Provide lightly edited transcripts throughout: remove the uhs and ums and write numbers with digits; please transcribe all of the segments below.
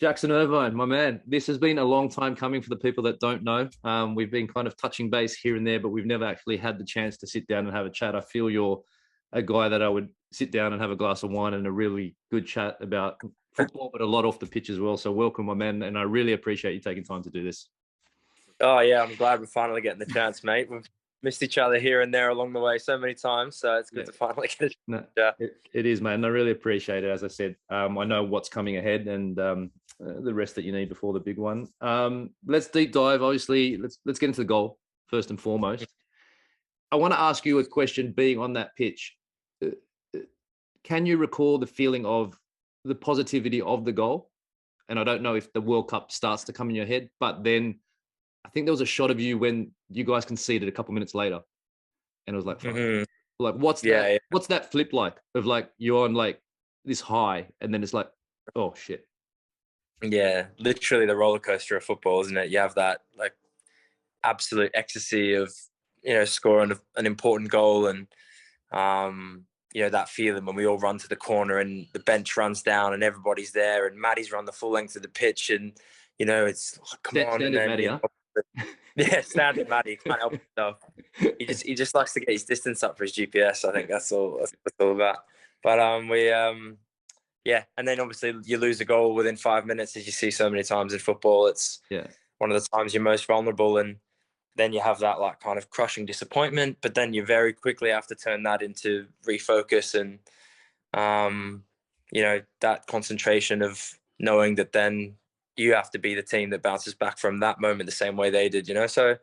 Jackson Irvine, my man. This has been a long time coming for the people that don't know. We've been kind of touching base here and there, but we've never actually had the chance to sit down and have a chat. I feel you're a guy that I would sit down and have a glass of wine and a really good chat about football, but a lot off the pitch as well. So welcome, my man. And I really appreciate you taking time to do this. Oh, yeah, I'm glad we're finally getting the chance, mate. We've missed each other here and there along the way so many times, so it's good to finally get a No, chat. it is, man. I really appreciate it. As I said, I know what's coming ahead and the rest that you need before the big one. Let's deep dive. Obviously, let's get into the goal first and foremost. I want to ask you a question. Being on that pitch, can you recall the feeling of the positivity of the goal? And I don't know if the World Cup starts to come in your head, but then I think there was a shot of you when you guys conceded a couple minutes later, and it was like, like what's that? Yeah. What's that flip like? Of like you're on like this high, and then it's like, oh shit. Yeah, literally the roller coaster of football, isn't it? You have that like absolute ecstasy of scoring an important goal, and that feeling when we all run to the corner and the bench runs down and everybody's there, and Maddie's run the full length of the pitch, and it's like, come on, and then, Maddie, huh? Yeah, standard Maddie can't help himself. He just likes to get his distance up for his GPS. I think that's all it's all about. But yeah, and then obviously you lose a goal within 5 minutes, as you see so many times in football. It's one of the times you're most vulnerable, and then you have that like kind of crushing disappointment. But then you very quickly have to turn that into refocus and that concentration of knowing that then you have to be the team that bounces back from that moment the same way they did. So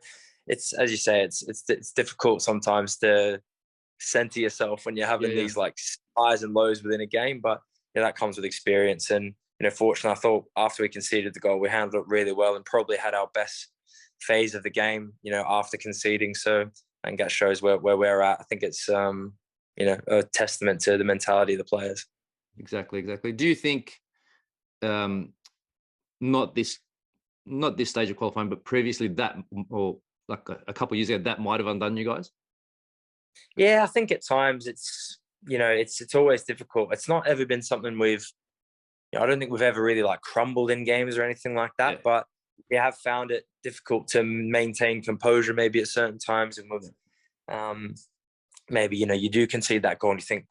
it's, as you say, it's difficult sometimes to center yourself when you're having these like highs and lows within a game, but that comes with experience. And fortunately, I thought after we conceded the goal, we handled it really well and probably had our best phase of the game, after conceding. So I think that shows where we're at. I think it's a testament to the mentality of the players. Exactly. Do you think not this stage of qualifying, but previously that, or like a couple of years ago, that might have undone you guys? Yeah, I think at times it's always difficult. It's not ever been something I don't think we've ever really like crumbled in games or anything like that, but we have found it difficult to maintain composure maybe at certain times. And with maybe, you do concede that goal and you think,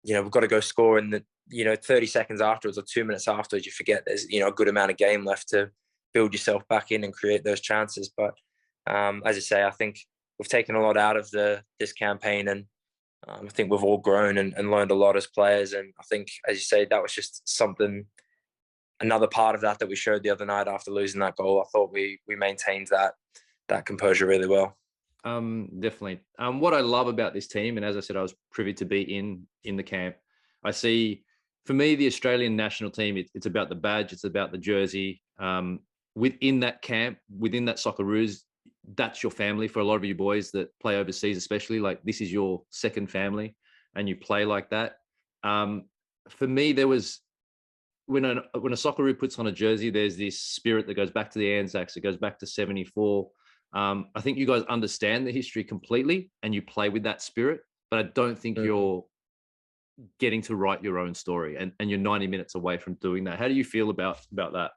we've got to go score in the, 30 seconds afterwards or 2 minutes afterwards, you forget there's, a good amount of game left to build yourself back in and create those chances. But as I say, I think we've taken a lot out of this campaign, and I think we've all grown and learned a lot as players. And I think, as you say, that was just another part of that we showed the other night after losing that goal. I thought we maintained that composure really well. Definitely. What I love about this team, and as I said, I was privy to be in the camp. I see, for me, the Australian national team, it's about the badge, it's about the jersey. Within that camp, within that Socceroos, that's your family. For a lot of you boys that play overseas, especially, like this is your second family, and you play like that. For me, there was when a Socceroo puts on a jersey, there's this spirit that goes back to the Anzacs. It goes back to '74. I think you guys understand the history completely, and you play with that spirit. But I don't think you're getting to write your own story, and you're 90 minutes away from doing that. How do you feel about that?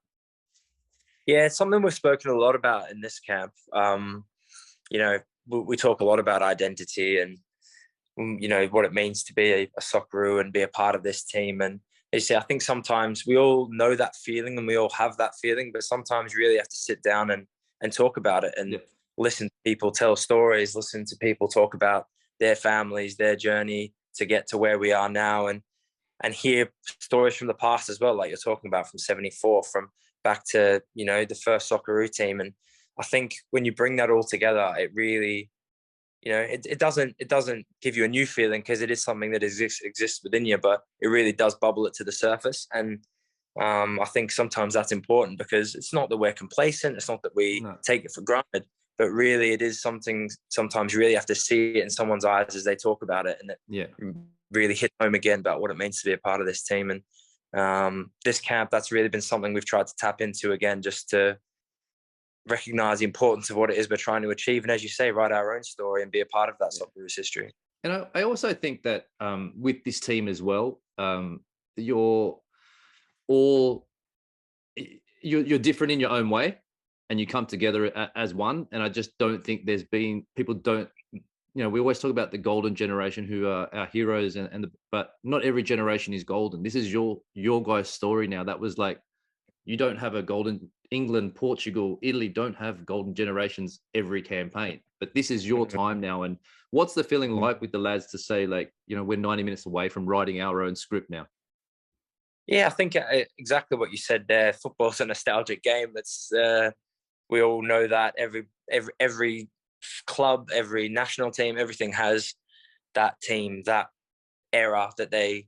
Yeah, it's something we've spoken a lot about in this camp. We talk a lot about identity and what it means to be a Socceroo and be a part of this team. And you see, I think sometimes we all know that feeling and we all have that feeling, but sometimes you really have to sit down and talk about it and listen to people tell stories, listen to people talk about their families, their journey to get to where we are now, and hear stories from the past as well, like you're talking about from '74, from back to the first Socceroo team. And I think when you bring that all together, it really, it doesn't give you a new feeling because it is something that exists within you, but it really does bubble it to the surface. And I think sometimes that's important because it's not that we're complacent, it's not that we take it for granted, but really it is something sometimes you really have to see it in someone's eyes as they talk about it, and it really hit home again about what it means to be a part of this team. And this camp, that's really been something we've tried to tap into again, just to recognize the importance of what it is we're trying to achieve. And as you say, write our own story and be a part of that Socceroos history. And I also think that with this team as well, you're all, you're different in your own way, and you come together as one. And I just don't think there's been people don't. We always talk about the golden generation who are our heroes, but not every generation is golden. This is your guys' story now. That was like, you don't have a golden England, Portugal, Italy don't have golden generations every campaign, but this is your time now. And what's the feeling like with the lads to say, like, we're 90 minutes away from writing our own script now? Yeah, I think exactly what you said there. Football's a nostalgic game. That's we all know that every club, every national team, everything has that team, that era that they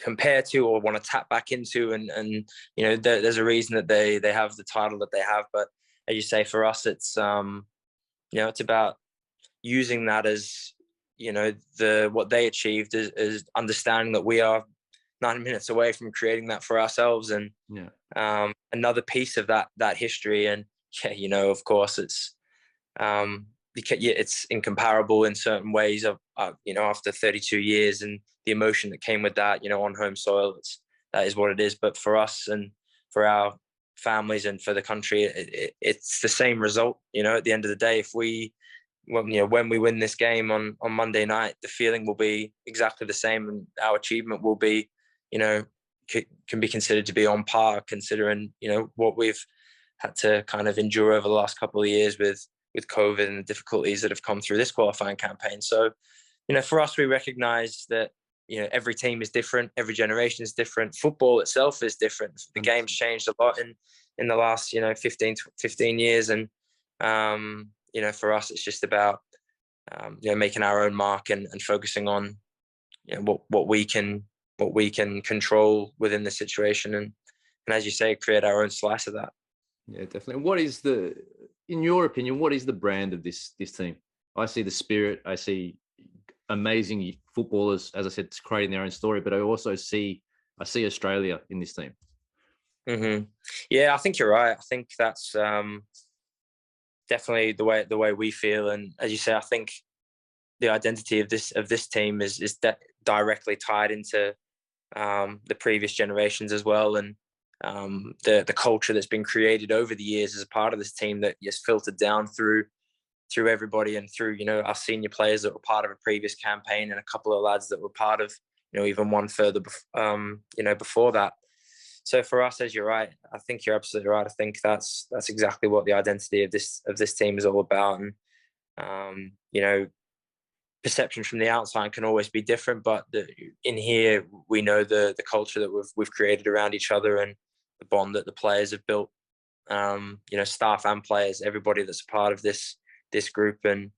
compare to or want to tap back into, and there's a reason that they have the title that they have. But as you say, for us, it's it's about using that as what they achieved is understanding that we are 90 minutes away from creating that for ourselves, and another piece of that history. And of course, it's it's incomparable in certain ways. After 32 years and the emotion that came with that, on home soil, that is what it is. But for us and for our families and for the country, it's the same result. At the end of the day, if when we win this game on Monday night, the feeling will be exactly the same, and our achievement will be, can be considered to be on par, considering what we've had to kind of endure over the last couple of years with COVID and the difficulties that have come through this qualifying campaign. So, for us, we recognise that every team is different, every generation is different. Football itself is different. The game's changed a lot in the last 15 years, and for us, it's just about making our own mark and focusing on what we can control within the situation, and as you say, create our own slice of that. Yeah, definitely. In your opinion, what is the brand of this team? I see the spirit. I see amazing footballers, as I said, creating their own story, but I also see Australia in this team. Mm-hmm. Yeah, I think you're right. I think that's definitely the way we feel. And as you say, I think the identity of this team is directly tied into the previous generations as well, and the culture that's been created over the years as a part of this team that is filtered down through everybody, and through our senior players that were part of a previous campaign, and a couple of lads that were part of even one further before that. So for us, as you're right, I think you're absolutely right. I think that's exactly what the identity of this team is all about. And perception from the outside can always be different, but in here we know the culture that we've created around each other, and the bond that the players have built. Staff and players, everybody that's a part of this group, and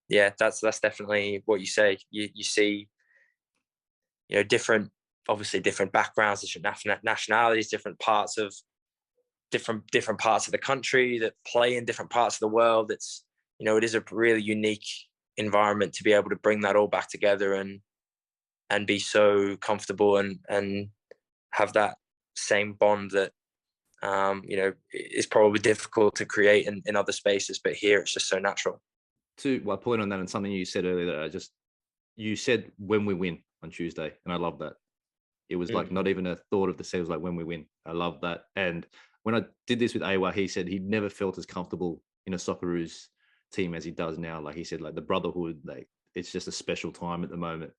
that's definitely what you say. You see, different backgrounds, different nationalities, different parts of the country that play in different parts of the world. It's it is a really unique environment to be able to bring that all back together and be so comfortable and have that same bond that is probably difficult to create in other spaces, but here it's just so natural. To point on that, and something you said earlier, that you said when we win on Tuesday, and I love that. It was like not even a thought of the set. It was like when we win. I love that. And when I did this with Awa, he said he'd never felt as comfortable in a Socceroos team as he does now. Like he said, like the brotherhood, like it's just a special time at the moment.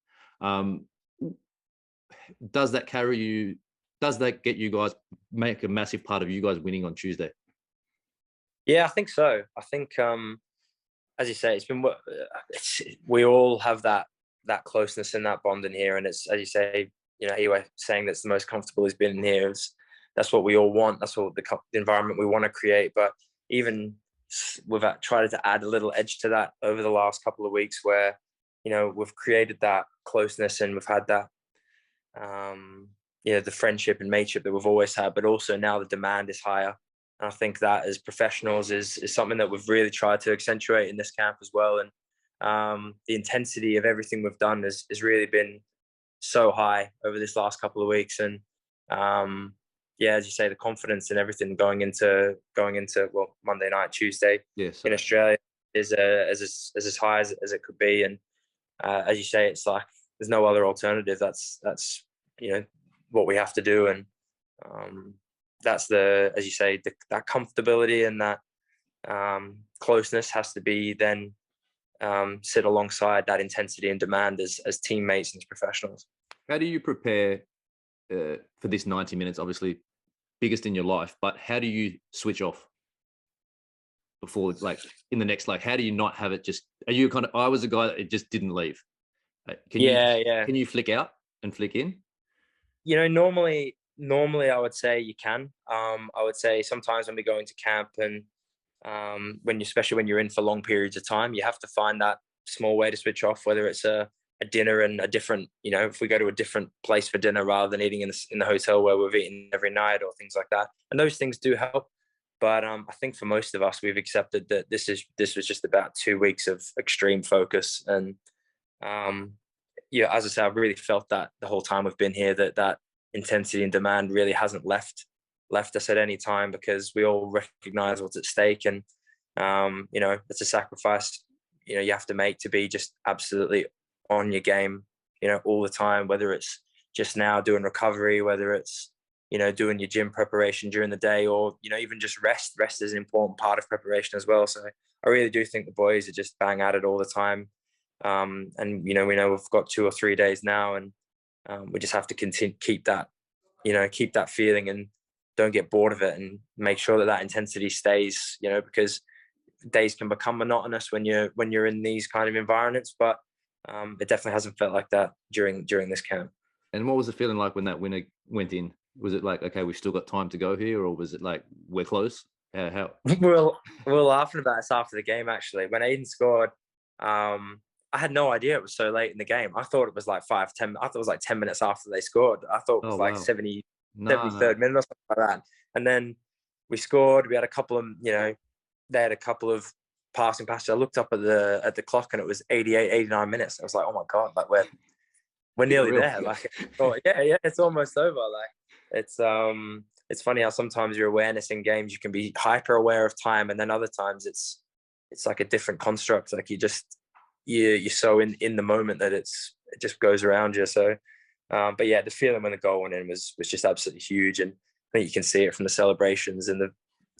Does that carry you? Does that get you guys, make a massive part of you guys winning on Tuesday? Yeah, I think so. I think, as you say, we all have that closeness and that bond in here, and it's, as you say, you were saying that's the most comfortable he's been in here. That's what we all want. That's what the environment we want to create. But even we've tried to add a little edge to that over the last couple of weeks, where we've created that closeness, and we've had that the friendship and mateship that we've always had, but also now the demand is higher. And I think that as professionals is something that we've really tried to accentuate in this camp as well. And the intensity of everything we've done has really been so high over this last couple of weeks. And as you say, the confidence and everything going into Monday night, Tuesday in Australia is as high as it could be. And as you say, it's like there's no other alternative. That's what we have to do. And that's as you say, that comfortability and that closeness has to be then sit alongside that intensity and demand as teammates and as professionals. How do you prepare for this 90 minutes? Obviously, biggest in your life, but how do you switch off before, like, in the next, like, how do you not have it just? Are you kind of? I was a guy that it just didn't leave. Can you flick out and flick in? Normally I would say you can. I would say sometimes when we go into camp and especially when you're in for long periods of time, you have to find that small way to switch off, whether it's a dinner and a different, if we go to a different place for dinner rather than eating in the hotel where we've eaten every night or things like that. And those things do help. But I think for most of us, we've accepted that this was just about 2 weeks of extreme focus. And as I said, I've really felt that the whole time we've been here, that intensity and demand really hasn't left us at any time, because we all recognize what's at stake. And it's a sacrifice you have to make to be just absolutely on your game all the time, whether it's just now doing recovery, whether it's doing your gym preparation during the day, or even just rest is an important part of preparation as well. So I really do think the boys are just bang at it all the time. And we know we've got 2 or 3 days now, and we just have to continue keep that feeling and don't get bored of it, and make sure that intensity stays, because days can become monotonous when you're in these kind of environments. But it definitely hasn't felt like that during this camp. And what was the feeling like when that winner went in? Was it like, okay, we've still got time to go here, or was it like, we're close? How? We're laughing about this after the game, actually. When Aiden scored, I had no idea it was so late in the game. I thought it was like 5-10. I thought it was like 10 minutes after they scored. I thought it was 73rd minute or something like that. And then we scored. We had a couple of, they had a couple of passing passes. I looked up at the clock and it was 88, 89 minutes. I was like, oh my God, like we're nearly there. Like, oh yeah, it's almost over. Like it's funny how sometimes your awareness in games, you can be hyper aware of time, and then other times it's like a different construct. Like you're so in the moment that it just goes around you. So, but yeah, the feeling when the goal went in was just absolutely huge, and I think you can see it from the celebrations and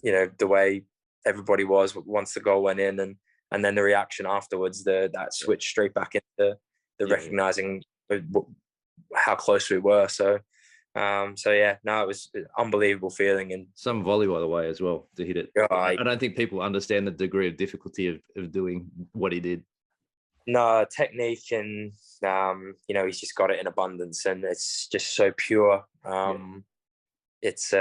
the way everybody was once the goal went in, and then the reaction afterwards, that switch straight back into the recognizing how close we were. So yeah, no, it was an unbelievable feeling. And some volley, by the way, as well, to hit it. I don't think people understand the degree of difficulty of doing what he did. No, technique, and he's just got it in abundance, and it's just so pure. It's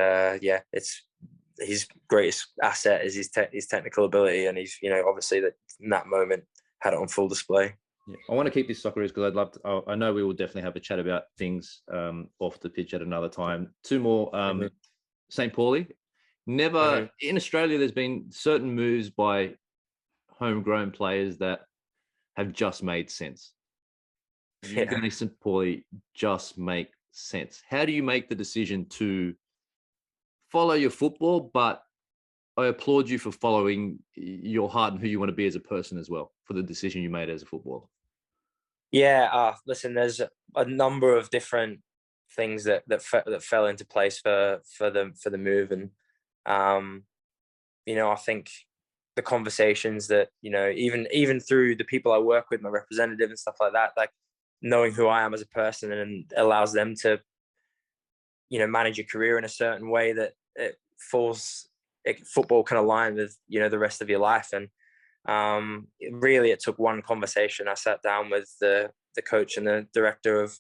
his greatest asset is his technical ability, and he's obviously that in that moment had it on full display. Yeah. I want to keep this Socceroos because I'd love to. I know we will definitely have a chat about things off the pitch at another time. 2 more. St. Pauli. Never in Australia. There's been certain moves by homegrown players that have just made sense. You going to St. Pauli just make sense. How do you make the decision to follow your football, but I applaud you for following your heart and who you want to be as a person as well, for the decision you made as a footballer? Yeah, listen, there's a number of different things that fell into place for the move, and I think the conversations that even through the people I work with, my representative and stuff like that, like knowing who I am as a person, and allows them to manage your career in a certain way that football can align with the rest of your life. And it took one conversation. I sat down with the coach and the director of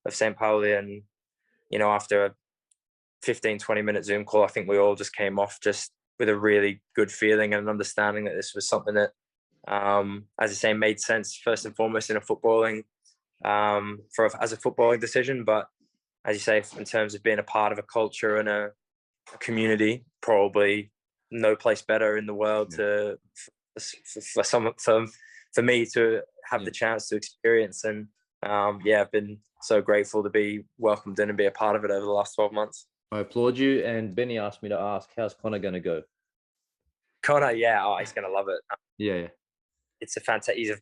St. Pauli, and after a 15-20 minute Zoom call, I think we all just came off just with a really good feeling and an understanding that this was something that, as I say, made sense first and foremost in a footballing as a footballing decision. But as you say, in terms of being a part of a culture and a community, probably no place better in the world for me to have the chance to experience. And I've been so grateful to be welcomed in and be a part of it over the last 12 months. I applaud you. And Benny asked me to ask, how's Connor going to go? Connor, he's going to love it. Yeah. It's he's a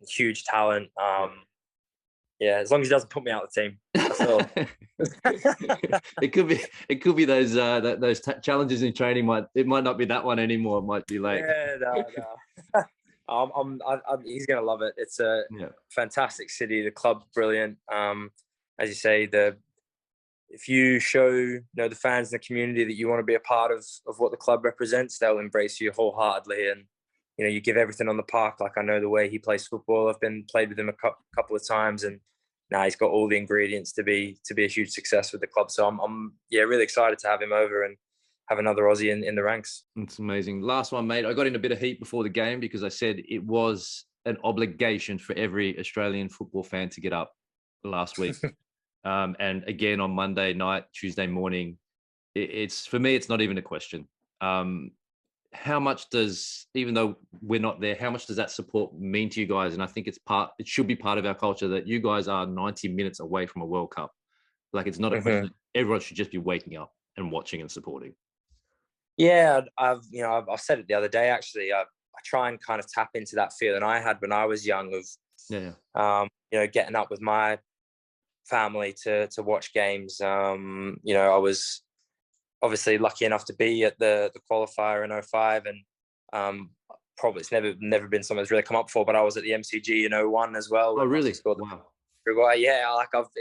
huge talent. Yeah, as long as he doesn't put me out of the team. That's all. It could be those challenges in training. It might not be that one anymore. It might be late. Yeah, no. He's gonna love it. It's a fantastic city. The club's brilliant. As you say, if you show the fans in the community that you want to be a part of what the club represents, they'll embrace you wholeheartedly. And you give everything on the park. Like, I know the way he plays football. I've played with him a couple of times, and now he's got all the ingredients to be a huge success with the club. So I'm really excited to have him over and have another Aussie in the ranks. It's amazing. Last one, mate. I got in a bit of heat before the game because I said it was an obligation for every Australian football fan to get up last week. And again on Monday night, Tuesday morning, it's for me, it's not even a question. How much does, even though we're not there, how much does that support mean to you guys? And I think it should be part of our culture that you guys are 90 minutes away from a World Cup. Like, it's not a question. Everyone should just be waking up and watching and supporting. Yeah, I've said it the other day, actually. I try and kind of tap into that feeling I had when I was young of, getting up with my family to watch games. I was obviously lucky enough to be at the qualifier in 05, and probably it's never been something that's really come up before, but I was at the MCG in 01 as well. Oh, really? Wow. Yeah,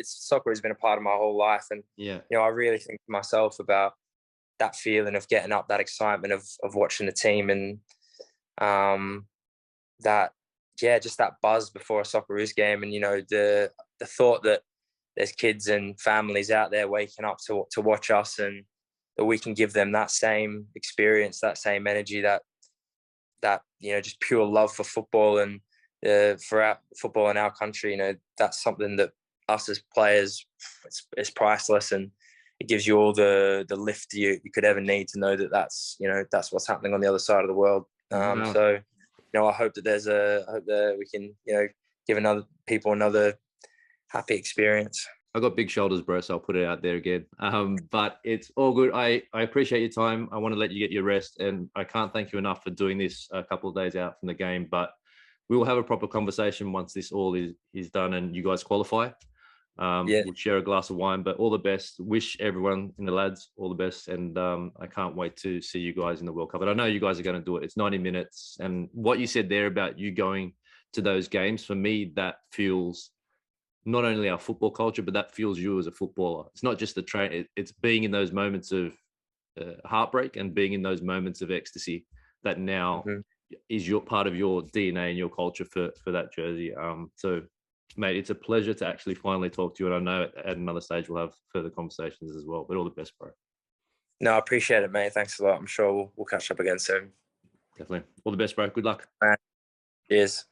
soccer has been a part of my whole life, and I really think to myself about that feeling of getting up, that excitement of watching the team, and just that buzz before a Socceroos game, and the thought that there's kids and families out there waking up to watch us, and that we can give them that same experience, that same energy, that just pure love for football and for our football in our country. That's something that us as players, it's priceless, and it gives you all the lift you could ever need to know that that's what's happening on the other side of the world. So I hope that we can give people another happy experience. I got big shoulders, bro, so I'll put it out there again. But it's all good. I appreciate your time. I want to let you get your rest, and I can't thank you enough for doing this a couple of days out from the game. But we will have a proper conversation once this all is done and you guys qualify. We'll share a glass of wine, but all the best. Wish everyone in the lads all the best, and I can't wait to see you guys in the World Cup. But I know you guys are going to do it. It's 90 minutes, and what you said there about you going to those games, for me, that fuels not only our football culture, but that fuels you as a footballer. It's not just the train; it's being in those moments of heartbreak and being in those moments of ecstasy that now is your part of your DNA and your culture for that jersey. So, mate, it's a pleasure to actually finally talk to you. And I know at another stage we'll have further conversations as well. But all the best, bro. No, I appreciate it, mate. Thanks a lot. I'm sure we'll catch up again soon. Definitely. All the best, bro. Good luck. Cheers.